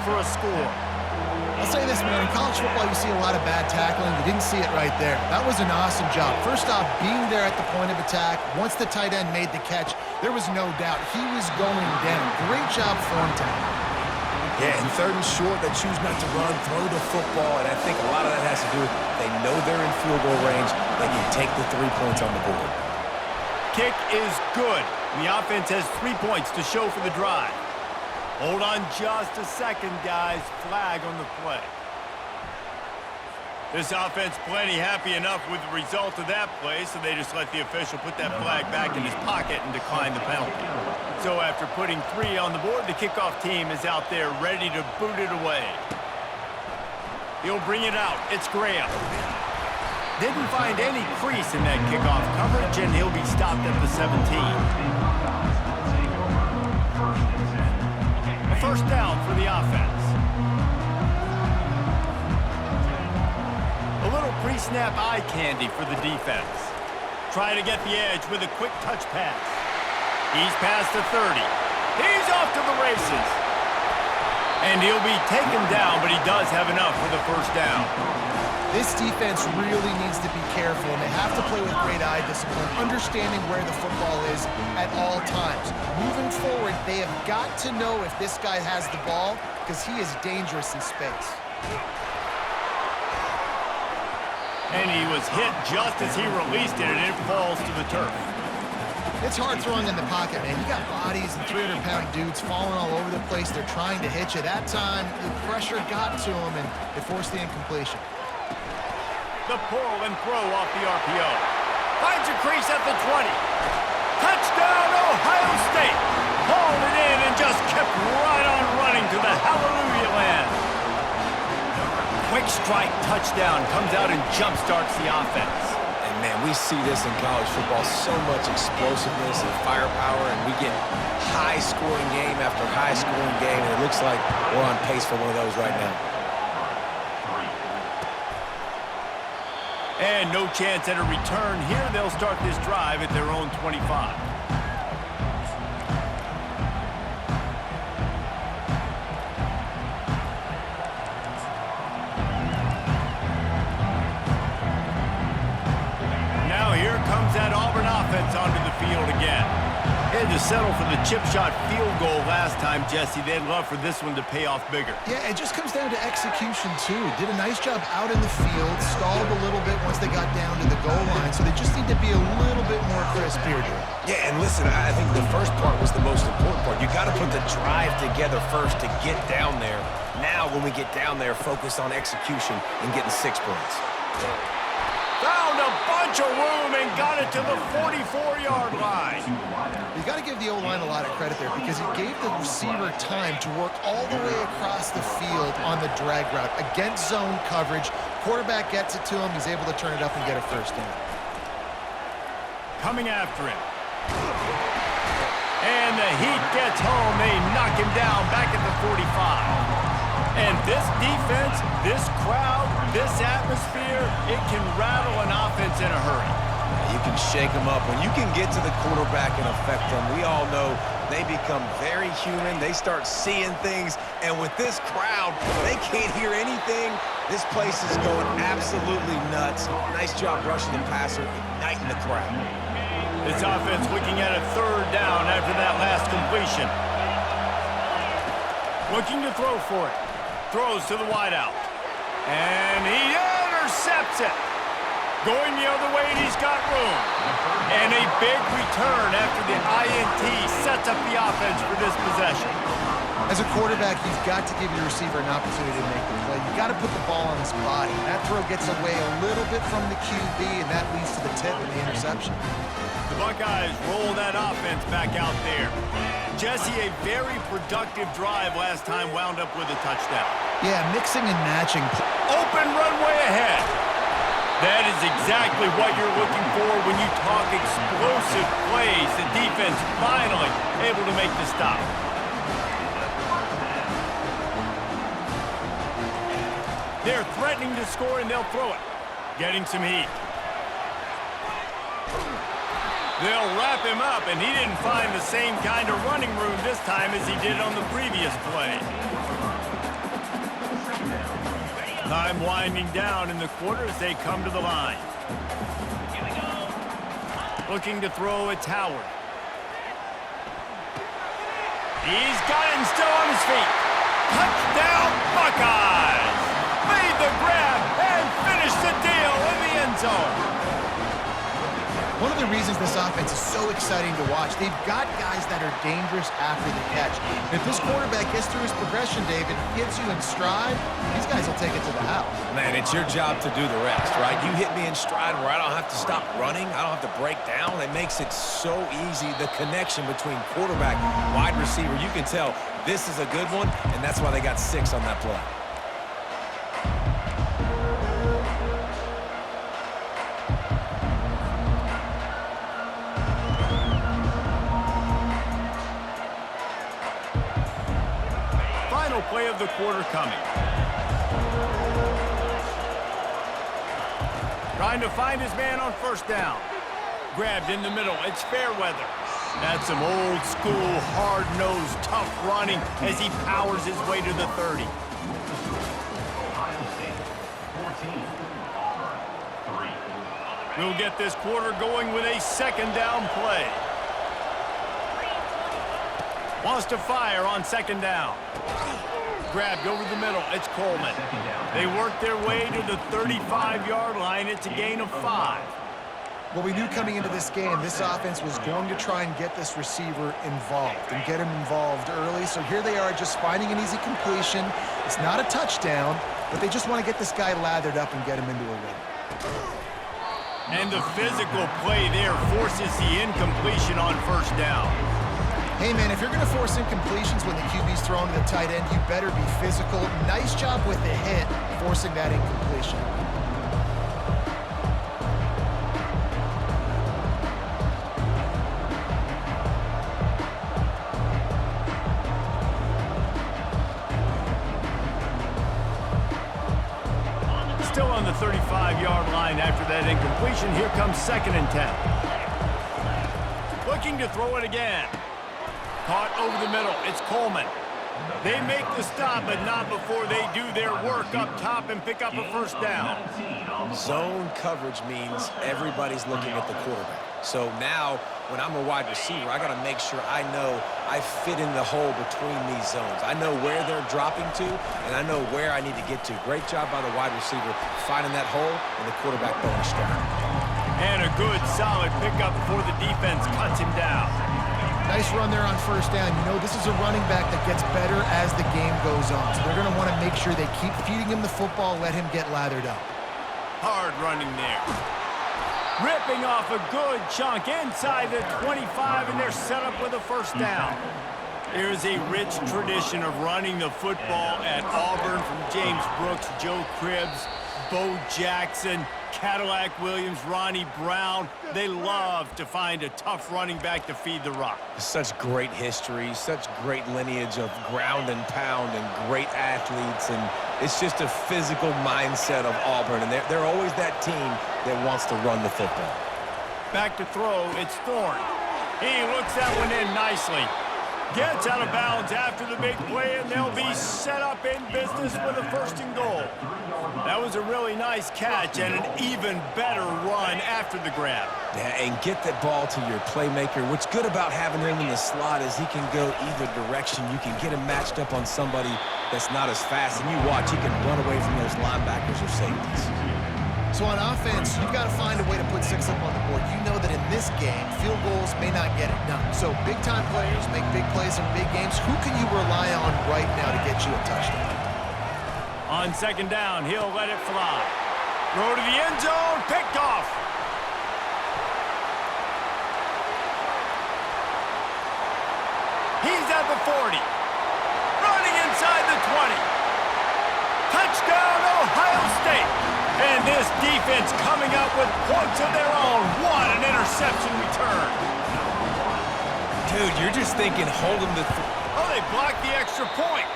for a score. I'll say this, man. In college football, you see a lot of bad tackling. You didn't see it right there. That was an awesome job. First off, being there at the point of attack. Once the tight end made the catch, there was no doubt he was going down. Great job for him tonight. Yeah, and third and short, they choose not to run, throw the football, and I think a lot of that has to do with they know they're in field goal range. They can take the 3 points on the board. Kick is good. The offense has 3 points to show for the drive. Hold on just a second, guys. Flag on the play. This offense plenty happy enough with the result of that play, so they just let the official put that flag back in his pocket and decline the penalty. So after putting 3 on the board, the kickoff team is out there ready to boot it away. He'll bring it out. It's Graham. Didn't find any crease in that kickoff coverage, and he'll be stopped at the 17. A first down for the offense. A little pre-snap eye candy for the defense. Trying to get the edge with a quick touch pass. He's past the 30. He's off to the races. And he'll be taken down, but he does have enough for the first down. This defense really needs to be careful, and they have to play with great eye discipline, understanding where the football is at all times. Moving forward, they have got to know if this guy has the ball, because he is dangerous in space. And he was hit just as he released it, and it falls to the turf. It's hard throwing in the pocket, man. You got bodies and 300-pound dudes falling all over the place. They're trying to hit you. That time, the pressure got to him, and it forced the incompletion. The pull and throw off the RPO. Finds a crease at the 20. Touchdown, Ohio State. Hauled it in and just kept right on running to the hallelujah land. Quick strike touchdown comes out and jump-starts the offense. And, man, we see this in college football, so much explosiveness and firepower, and we get high-scoring game after high-scoring game, and it looks like we're on pace for one of those right now. And no chance at a return here. They'll start this drive at their own 25. Now here comes that Auburn offense onto the field again. Had to settle for the chip shot field goal last time, Jesse. They'd love for this one to pay off bigger. Yeah, it just comes down to execution, too. Did a nice job out in the field, stalled a little bit once they got down to the goal line, so they just need to be a little bit more crisp here, Drew. Yeah, and listen, I think the first part was the most important part. You got to put the drive together first to get down there. Now, when we get down there, focus on execution and getting 6 points. Found a bunch of room and got it to the 44-yard line. You got to give the O-line a lot of credit there because he gave the receiver time to work all the way across the field on the drag route against zone coverage. Quarterback gets it to him. He's able to turn it up and get a first down. Coming after him. And the heat gets home. They knock him down back at the 45. And this defense, this crowd, this atmosphere, it can rattle an offense in a hurry. You can shake them up. When you can get to the quarterback and affect them, we all know they become very human. They start seeing things. And with this crowd, they can't hear anything. This place is going absolutely nuts. Nice job rushing the passer, igniting the crowd. This offense looking at a third down after that last completion. Looking to throw for it. Throws to the wideout. And he intercepts it. Going the other way, and he's got room. And a big return after the INT sets up the offense for this possession. As a quarterback, you've got to give your receiver an opportunity to make the play. You've got to put the ball on his body. That throw gets away a little bit from the QB, and that leads to the tip and the interception. The Buckeyes roll that offense back out there. Jesse, a very productive drive last time wound up with a touchdown. Yeah, mixing and matching. Open runway ahead. That is exactly what you're looking for when you talk explosive plays. The defense finally able to make the stop. They're threatening to score, and they'll throw it. Getting some heat. They'll wrap him up, and he didn't find the same kind of running room this time as he did on the previous play. Time winding down in the quarter as they come to the line. Looking to throw, it's Howard. He's got it and still on his feet. Touchdown, Buckeyes! Made the grab and finished the deal in the end zone. One of the reasons this offense is so exciting to watch, they've got guys that are dangerous after the catch. If this quarterback gets through his progression, David, gets you in stride, these guys will take it to the house. Man, it's your job to do the rest, right? You hit me in stride where I don't have to stop running. I don't have to break down. It makes it so easy, the connection between quarterback, wide receiver. You can tell this is a good one, and that's why they got 6 on that play. Play of the quarter coming. Trying to find his man on first down. Grabbed in the middle. It's Fairweather. That's some old school, hard-nosed, tough running as he powers his way to the 30. We'll get this quarter going with a second down play. Wants to fire on second down. Grabbed over the middle. It's Coleman. They work their way to the 35-yard line. It's a gain of 5. Well, we knew coming into this game, this offense was going to try and get this receiver involved and get him involved early. So here they are just finding an easy completion. It's not a touchdown, but they just want to get this guy lathered up and get him into a run. And the physical play there forces the incompletion on first down. Hey, man, if you're going to force incompletions when the QB's thrown to the tight end, you better be physical. Nice job with the hit, forcing that incompletion. Still on the 35-yard line after that incompletion. Here comes 2nd and 10. Looking to throw it again. Caught over the middle. It's Coleman. They make the stop, but not before they do their work up top and pick up a first down. Zone coverage means everybody's looking at the quarterback. So now, when I'm a wide receiver, I got to make sure I know I fit in the hole between these zones. I know where they're dropping to, and I know where I need to get to. Great job by the wide receiver finding that hole, and the quarterback throwing a strike. And a good, solid pickup before the defense cuts him down. Nice run there on first down. You know, this is a running back that gets better as the game goes on. So they're going to want to make sure they keep feeding him the football, let him get lathered up. Hard running there. Ripping off a good chunk inside the 25, and they're set up with a first down. There's a rich tradition of running the football at Auburn from James Brooks, Joe Cribbs, Bo Jackson, Cadillac Williams, Ronnie Brown. They love to find a tough running back to feed the rock. Such great history, such great lineage of ground and pound and great athletes, and it's just a physical mindset of Auburn, and they're always that team that wants to run the football. Back to throw, it's Thorne. He looks that one in nicely. Gets out of bounds after the big play, and they'll be set up in business with a 1st and goal. That was a really nice catch and an even better run after the grab. Yeah, and get that ball to your playmaker. What's good about having him in the slot is he can go either direction. You can get him matched up on somebody that's not as fast, and you watch, he can run away from those linebackers or safeties. So on offense, you've got to find a way to put 6 up on the board. You know that in this game, field goals may not get it done. So big-time players make big plays in big games. Who can you rely on right now to get you a touchdown? On second down, he'll let it fly. Throw to the end zone, picked off. He's at the 40. Running inside the 20. Touchdown, Ohio State. And this defense coming up with points of their own. What an interception return. Dude, you're just thinking, hold them to... Oh, they blocked the extra point.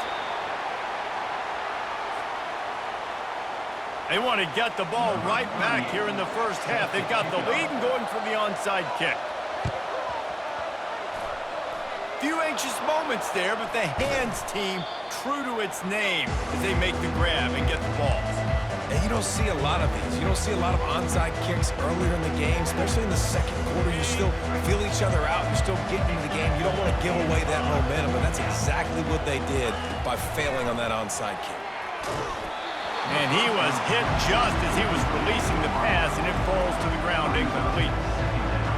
They want to get the ball right back here in the first half. They've got the lead and going for the onside kick. Few anxious moments there, but the hands team true to its name as they make the grab and get the ball. And you don't see a lot of these. You don't see a lot of onside kicks earlier in the game, especially in the second quarter. You still feel each other out. You're still getting into the game. You don't want to give away that momentum, but that's exactly what they did by failing on that onside kick. And he was hit just as he was releasing the pass, and it falls to the ground incomplete.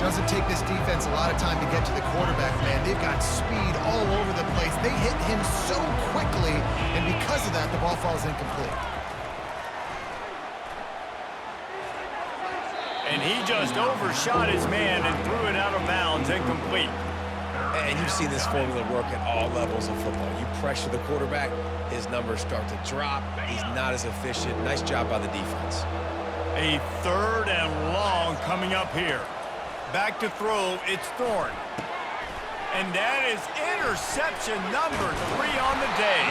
Doesn't take this defense a lot of time to get to the quarterback, man. They've got speed all over the place. They hit him so quickly, and because of that, the ball falls incomplete. And he just overshot his man and threw it out of bounds, incomplete. And you've seen this formula work at all levels of football. You pressure the quarterback, his numbers start to drop. He's not as efficient. Nice job by the defense. A 3rd and long coming up here. Back to throw, it's Thorne. And that is interception number 3 on the day.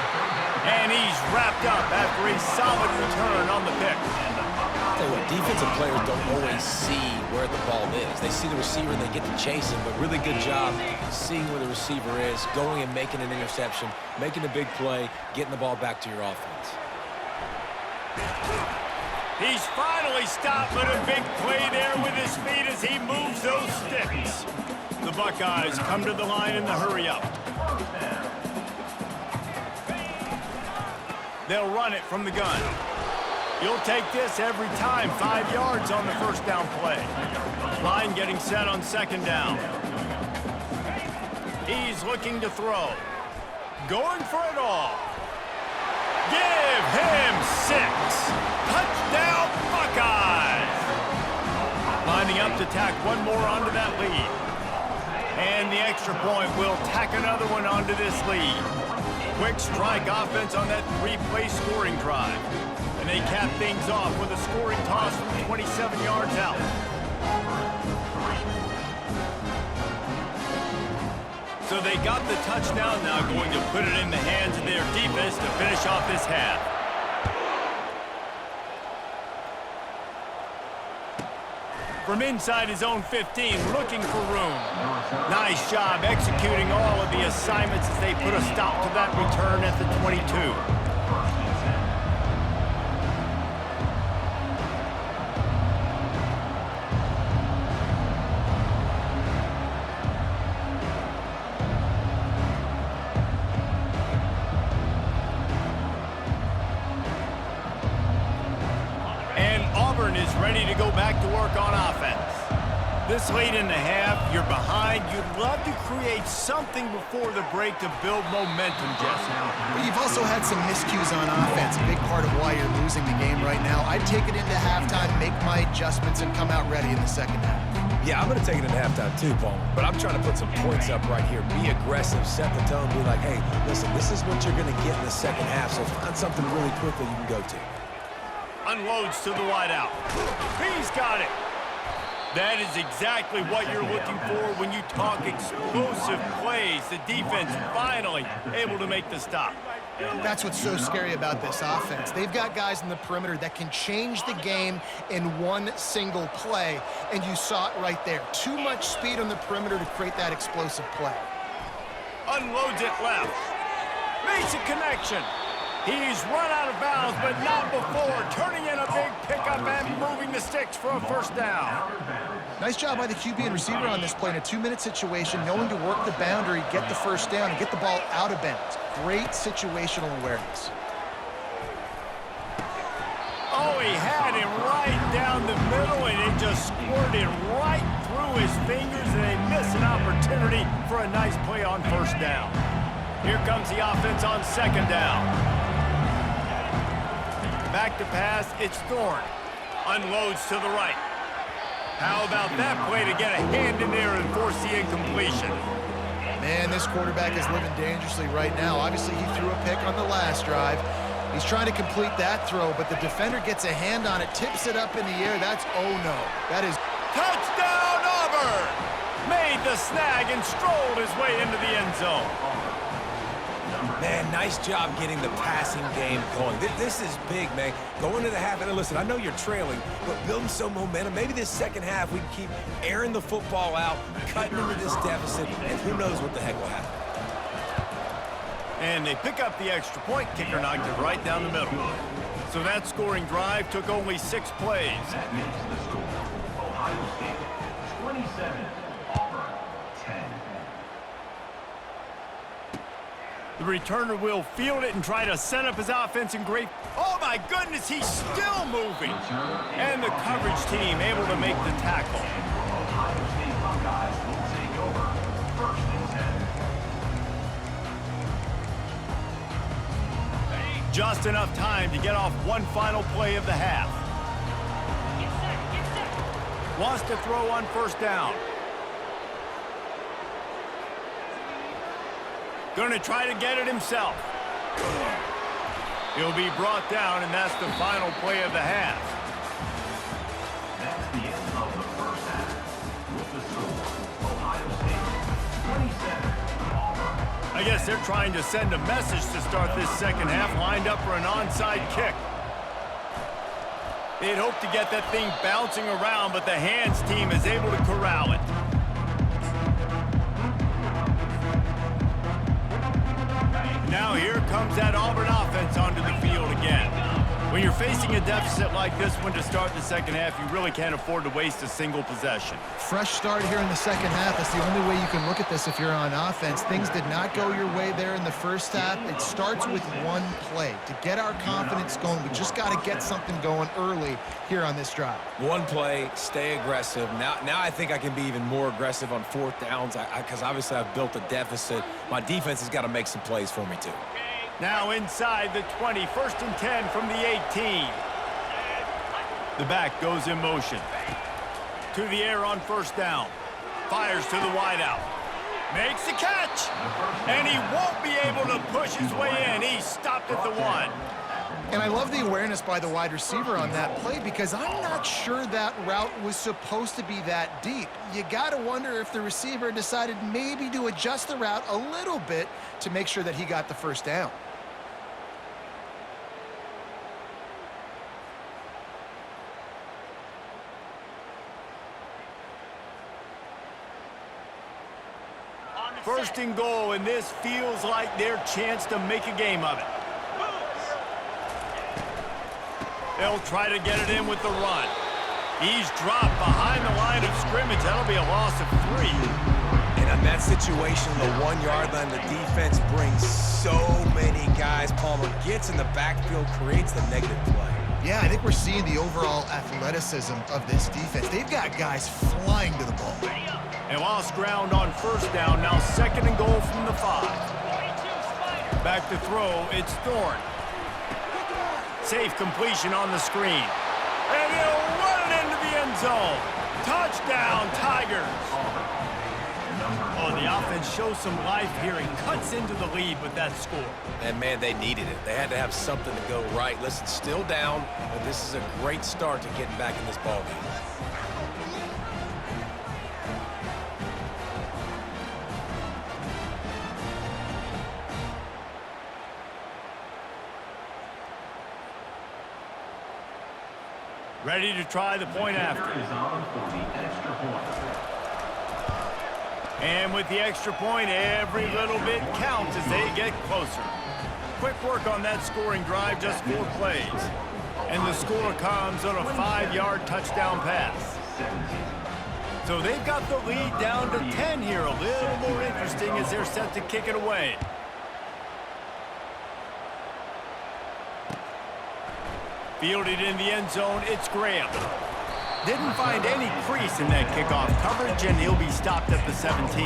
And he's wrapped up after a solid return on the pick. Tell you what, defensive players don't always see where the ball is. They see the receiver and they get to chase him, but really good job seeing where the receiver is, going and making an interception, making a big play, getting the ball back to your offense. He's finally stopped, but a big play there with his feet as he moves those sticks. The Buckeyes come to the line in the hurry-up. They'll run it from the gun. You'll take this every time. 5 yards on the first down play. Line getting set on second down. He's looking to throw. Going for it all. Give him 6. Touchdown, Buckeyes! Lining up to tack one more onto that lead. And the extra point will tack another one onto this lead. Quick strike offense on that 3-play scoring drive. And they cap things off with a scoring toss from 27 yards out. So they got the touchdown, now going to put it in the hands of their defense to finish off this half. From inside his own 15, looking for room. Nice job executing all of the assignments as they put a stop to that return at the 22. Is ready to go back to work on offense. This late in the half, you're behind. You'd love to create something before the break to build momentum, Jesse. But you've also had some miscues on offense, a big part of why you're losing the game right now. I'd take it into halftime, make my adjustments, and come out ready in the second half. Yeah, I'm going to take it into halftime too, Paul. But I'm trying to put some points up right here. Be aggressive, set the tone, be like, hey, listen, this is what you're going to get in the second half, so find something really quickly you can go to. Unloads to the wideout. He's got it. That is exactly what you're looking for when you talk explosive plays. The defense finally able to make the stop. That's what's so scary about this offense. They've got guys in the perimeter that can change the game in one single play, and you saw it right there. Too much speed on the perimeter to create that explosive play. Unloads it left. Makes a connection. He's run out of bounds, but not before turning in a big pickup and moving the sticks for a first down. Nice job by the QB and receiver on this play in a 2-minute situation, knowing to work the boundary, get the first down, and get the ball out of bounds. Great situational awareness. Oh, he had him right down the middle, and it just squirted right through his fingers, and they missed an opportunity for a nice play on first down. Here comes the offense on second down. Back to pass, it's Thorne. Unloads to the right. How about that play to get a hand in there and force the incompletion? Man, this quarterback is living dangerously right now. Obviously, he threw a pick on the last drive. He's trying to complete that throw, but the defender gets a hand on it, tips it up in the air. That's oh no. That is touchdown Auburn! Made the snag and strolled his way into the end zone. Man, nice job getting the passing game going. This is big, man. Going to the half, and listen, I know you're trailing, but building some momentum. Maybe this second half we can keep airing the football out, cutting into this deficit, and who knows what the heck will happen. And they pick up the extra point. Kicker knocked it right down the middle. So that scoring drive took only 6 plays. That makes the score Ohio State 27, Auburn 10. The returner will field it and try to set up his offense in great... Oh, my goodness, he's still moving. And the coverage team able to make the tackle. Ohio State Buckeyes will take over 1st and 10. Just enough time to get off one final play of the half. Wants to throw on 1st down. Going to try to get it himself. He'll be brought down, and that's the final play of the half. That's the end of the first half. With the score, Ohio State 27, Auburn. I guess they're trying to send a message to start this second half, lined up for an onside kick. They'd hoped to get that thing bouncing around, but the hands team is able to corral it. Now here comes that Auburn offense onto the field again. When you're facing a deficit like this one to start the second half, you really can't afford to waste a single possession. Fresh start here in the second half. That's the only way you can look at this if you're on offense. Things did not go your way there in the first half. It starts with one play. To get our confidence going, we just got to get something going early here on this drive. One play, stay aggressive. Now I think I can be even more aggressive on 4th downs because obviously I've built a deficit. My defense has got to make some plays for me too. Now inside the 20, 1st and 10 from the 18. The back goes in motion. To the air on 1st down. Fires to the wideout. Makes the catch. And he won't be able to push his way in. He stopped at the 1. And I love the awareness by the wide receiver on that play because I'm not sure that route was supposed to be that deep. You got to wonder if the receiver decided maybe to adjust the route a little bit to make sure that he got the 1st down. First and goal, and this feels like their chance to make a game of it. They'll try to get it in with the run. He's dropped behind the line of scrimmage. That'll be a loss of 3. And in that situation, the 1-yard line, the defense brings so many guys. Palmer gets in the backfield, creates the negative play. Yeah, I think we're seeing the overall athleticism of this defense. They've got guys flying to the ball. They lost ground on 1st down. Now 2nd and goal from the 5. Back to throw. It's Thorne. Safe completion on the screen. And he'll run it into the end zone. Touchdown, Tigers. Oh, the offense shows some life here and cuts into the lead with that score. And, man, they needed it. They had to have something to go right. Listen, still down, but this is a great start to getting back in this ballgame. Ready to try the point after. And with the extra point, every little bit counts as they get closer. Quick work on that scoring drive, just 4 plays. And the score comes on a 5-yard touchdown pass. So they've got the lead down to 10 here. A little more interesting as they're set to kick it away. Fielded in the end zone, it's Graham. Didn't find any crease in that kickoff coverage, and he'll be stopped at the 17.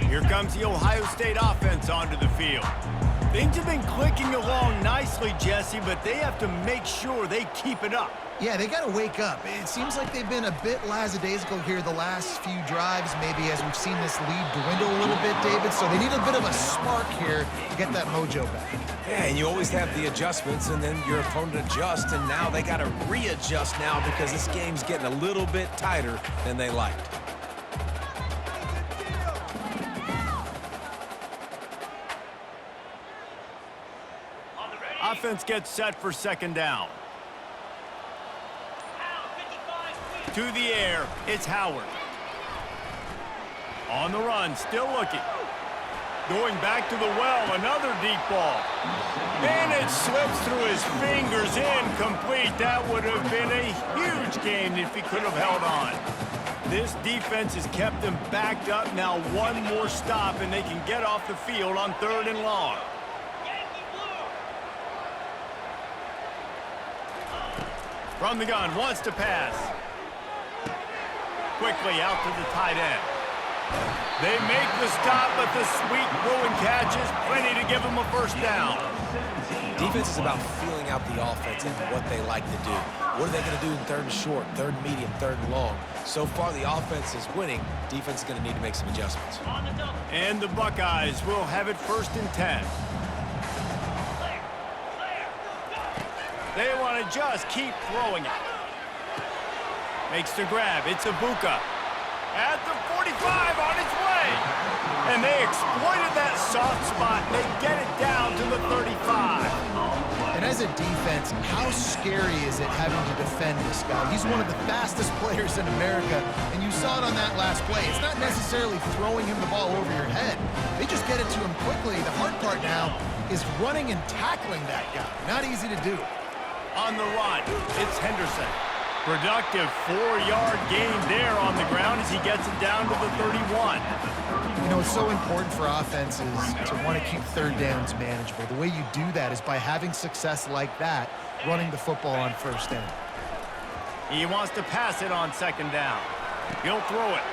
Here comes the Ohio State offense onto the field. Things have been clicking along nicely, Jesse, but they have to make sure they keep it up. Yeah, they got to wake up. It seems like they've been a bit lackadaisical here the last few drives, maybe as we've seen this lead dwindle a little bit, David. So they need a bit of a spark here to get that mojo back. Yeah, and you always have the adjustments, and then your opponent adjusts, and now they got to readjust now because this game's getting a little bit tighter than they liked. offense gets set for second down. To the air, it's Howard. On the run, still looking. Going back to the well, another deep ball. And it slips through his fingers, incomplete. That would have been a huge gain if he could have held on. This defense has kept them backed up. Now one more stop, and they can get off the field on 3rd and long. From the gun, wants to pass. Quickly out to the tight end. They make the stop, but the sweet throwing catch is plenty to give them a first down. Defense is about feeling out the offense and what they like to do. What are they going to do in 3rd and short, 3rd and medium, 3rd and long? So far, the offense is winning. Defense is going to need to make some adjustments. And the Buckeyes will have it 1st and 10. They want to just keep throwing it. Makes the grab. It's Ibuka. At the 45 on its way. And they exploited that soft spot. And they get it down to the 35. And as a defense, how scary is it having to defend this guy? He's one of the fastest players in America, and you saw it on that last play. It's not necessarily throwing him the ball over your head. They just get it to him quickly. The hard part now is running and tackling that guy. Not easy to do. On the run, it's Henderson. Productive 4-yard gain there on the ground as he gets it down to the 31. You know, it's so important for offenses to want to keep 3rd downs manageable. The way you do that is by having success like that, running the football on 1st down. He wants to pass it on 2nd down. He'll throw it.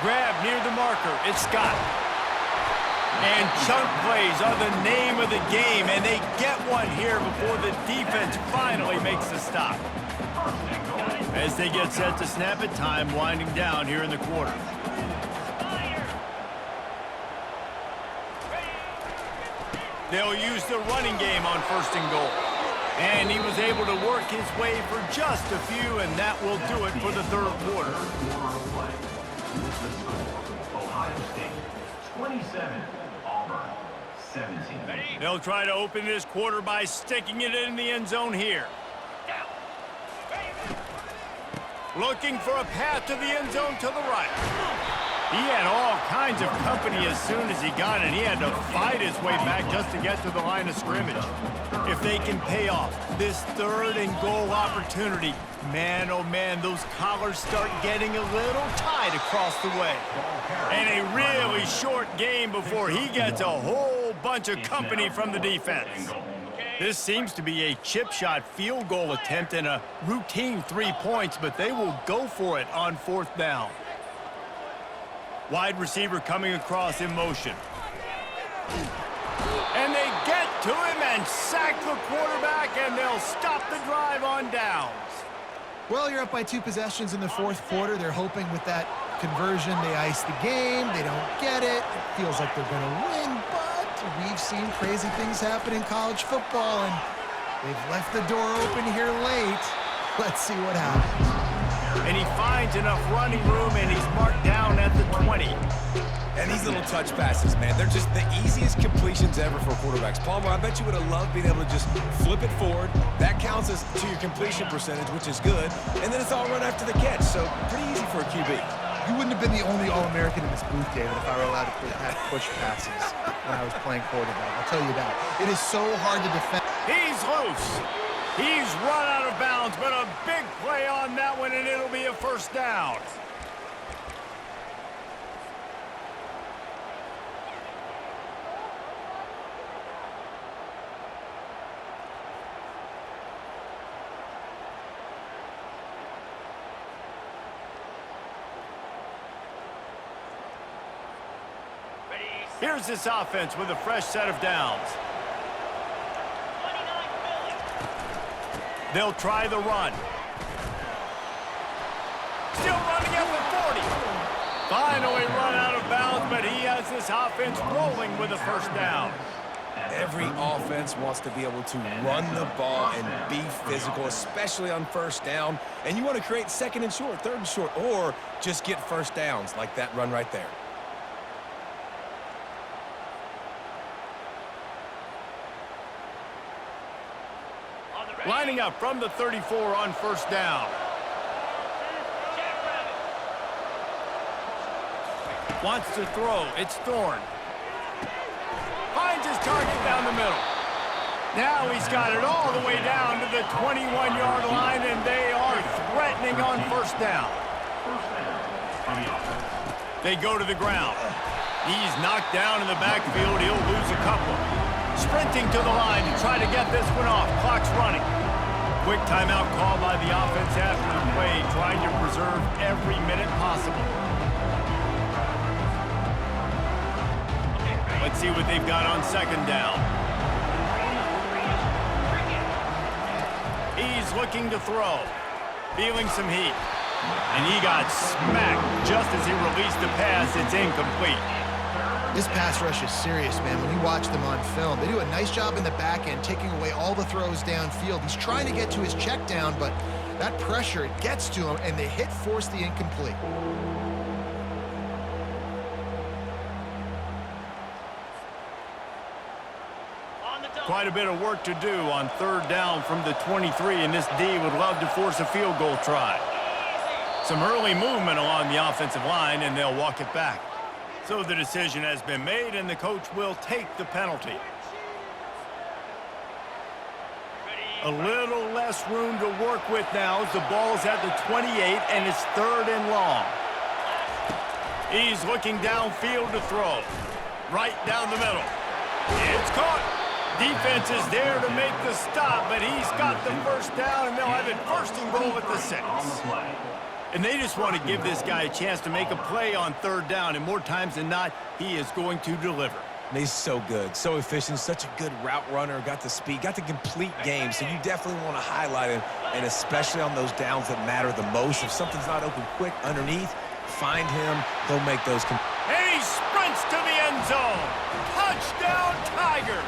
Grab near the marker. It's Scott. And chunk plays are the name of the game, and they get one here before the defense finally makes the stop. As they get set to snap it, time winding down here in the quarter. They'll use the running game on 1st and goal. And he was able to work his way for just a few, and that will do it for the 3rd quarter. Ohio State 27, Auburn 17. They'll try to open this quarter by sticking it in the end zone here. Looking for a path to the end zone to the right. He had all kinds of company as soon as he got it. He had to fight his way back just to get to the line of scrimmage. If they can pay off this 3rd and goal opportunity, man, oh man, those collars start getting a little tight across the way. And a really short game before he gets a whole bunch of company from the defense. This seems to be a chip shot field goal attempt and a routine 3 points, but they will go for it on 4th down. Wide receiver coming across in motion. And they get to him and sack the quarterback, and they'll stop the drive on downs. Well, you're up by 2 possessions in the 4th quarter. They're hoping with that conversion they ice the game. They don't get it. It feels like they're going to win, but we've seen crazy things happen in college football, and they've left the door open here late. Let's see what happens. And he finds enough running room, and he's marked down at the 20. And these little touch passes, man, they're just the easiest completions ever for quarterbacks. Palmer, I bet you would have loved being able to just flip it forward. That counts as to your completion percentage, which is good. And then it's all run after the catch, so pretty easy for a QB. You wouldn't have been the only All-American in this booth, David, if I were allowed to push passes when I was playing quarterback. I'll tell you that. It is so hard to defend. He's loose. He's run out of bounds, but a big play on that one, and it'll be a 1st down. Here's this offense with a fresh set of downs. They'll try the run. Still running at the 40. Finally run out of bounds, but he has this offense rolling with a 1st down. Every offense wants to be able to run the ball and be physical, especially on 1st down. And you want to create 2nd and short, 3rd and short, or just get 1st downs like that run right there. Lining up from the 34 on first down. Wants to throw. It's Thorne. Finds his target down the middle. Now he's got it all the way down to the 21-yard line, and they are threatening on first down. They go to the ground. He's knocked down in the backfield. He'll lose a couple. Sprinting to the line to try to get this one off. Clock's running. Quick timeout call by the offense after the play, trying to preserve every minute possible. Let's see what they've got on second down. He's looking to throw. Feeling some heat. And he got smacked just as he released the pass. It's incomplete. This pass rush is serious, man. When you watch them on film, they do a nice job in the back end, taking away all the throws downfield. He's trying to get to his check down, but that pressure, it gets to him, and the hit forced the incomplete. Quite a bit of work to do on third down from the 23, and this D would love to force a field goal try. Some early movement along the offensive line, and they'll walk it back. So the decision has been made, and the coach will take the penalty. A little less room to work with now as the ball's at the 28, and it's third and long. He's looking downfield to throw. Right down the middle. It's caught. Defense is there to make the stop, but he's got the first down, and they'll have it first and goal at the 6. And they just want to give this guy a chance to make a play on third down, and more times than not, he is going to deliver. And he's so good, so efficient, such a good route runner, got the speed, got the complete game, so you definitely want to highlight him, and especially on those downs that matter the most. If something's not open quick underneath, find him, he'll make those. And he sprints to the end zone. Touchdown, Tigers!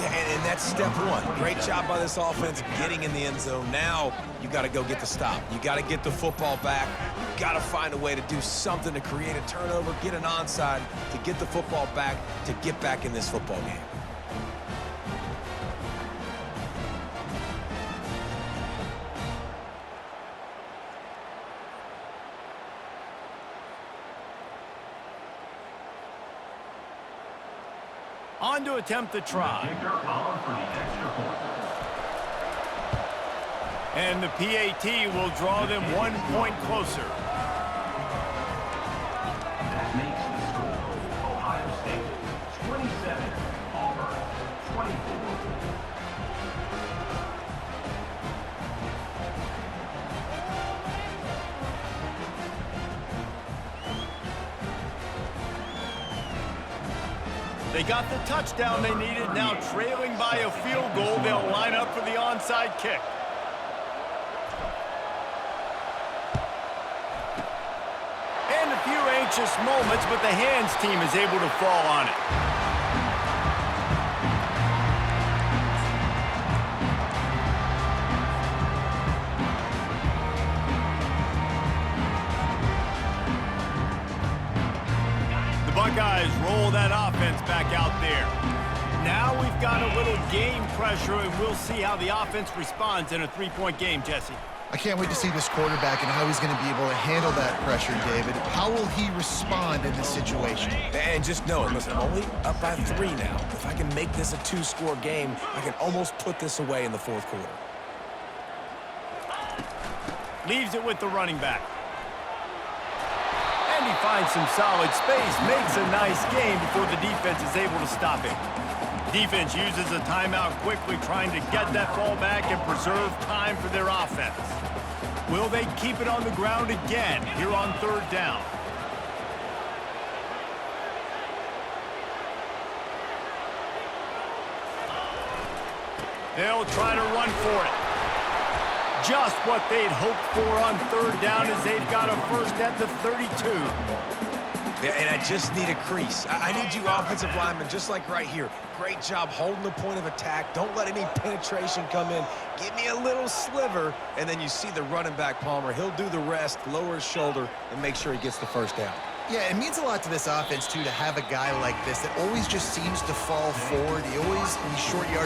Yeah, and that's step one. Great job by this offense getting in the end zone. Now you got to go get the stop. You got to get the football back. You got to find a way to do something to create a turnover, get an onside, to get the football back, to get back in this football game. On to attempt the try. And the PAT will draw them 1 point closer. That makes the score Ohio State 27, Auburn 24. They got the touchdown they needed. Now trailing by a field goal, they'll line up for the onside kick. And a few anxious moments, but the hands team is able to fall on it. Buckeyes roll that offense back out there. Now we've got a little game pressure, and we'll see how the offense responds in a three-point game, Jesse. I can't wait to see this quarterback and how he's going to be able to handle that pressure, David. How will he respond in this situation? And just know it. Listen, I'm only up by 3 now. If I can make this a 2-score game, I can almost put this away in the fourth quarter. Leaves it with the running back. And he finds some solid space, makes a nice game before the defense is able to stop him. Defense uses a timeout quickly, trying to get that ball back and preserve time for their offense. Will they keep it on the ground again here on third down? They'll try to run for it. Just what they'd hoped for on third down as they've got a first at the 32. Yeah, and I just need a crease. I need you offensive linemen, just like right here. Great job holding the point of attack. Don't let any penetration come in. Give me a little sliver, and then you see the running back, Palmer. He'll do the rest, lower his shoulder, and make sure he gets the first down. Yeah, it means a lot to this offense, too, to have a guy like this that always just seems to fall forward. He always, in these short yardage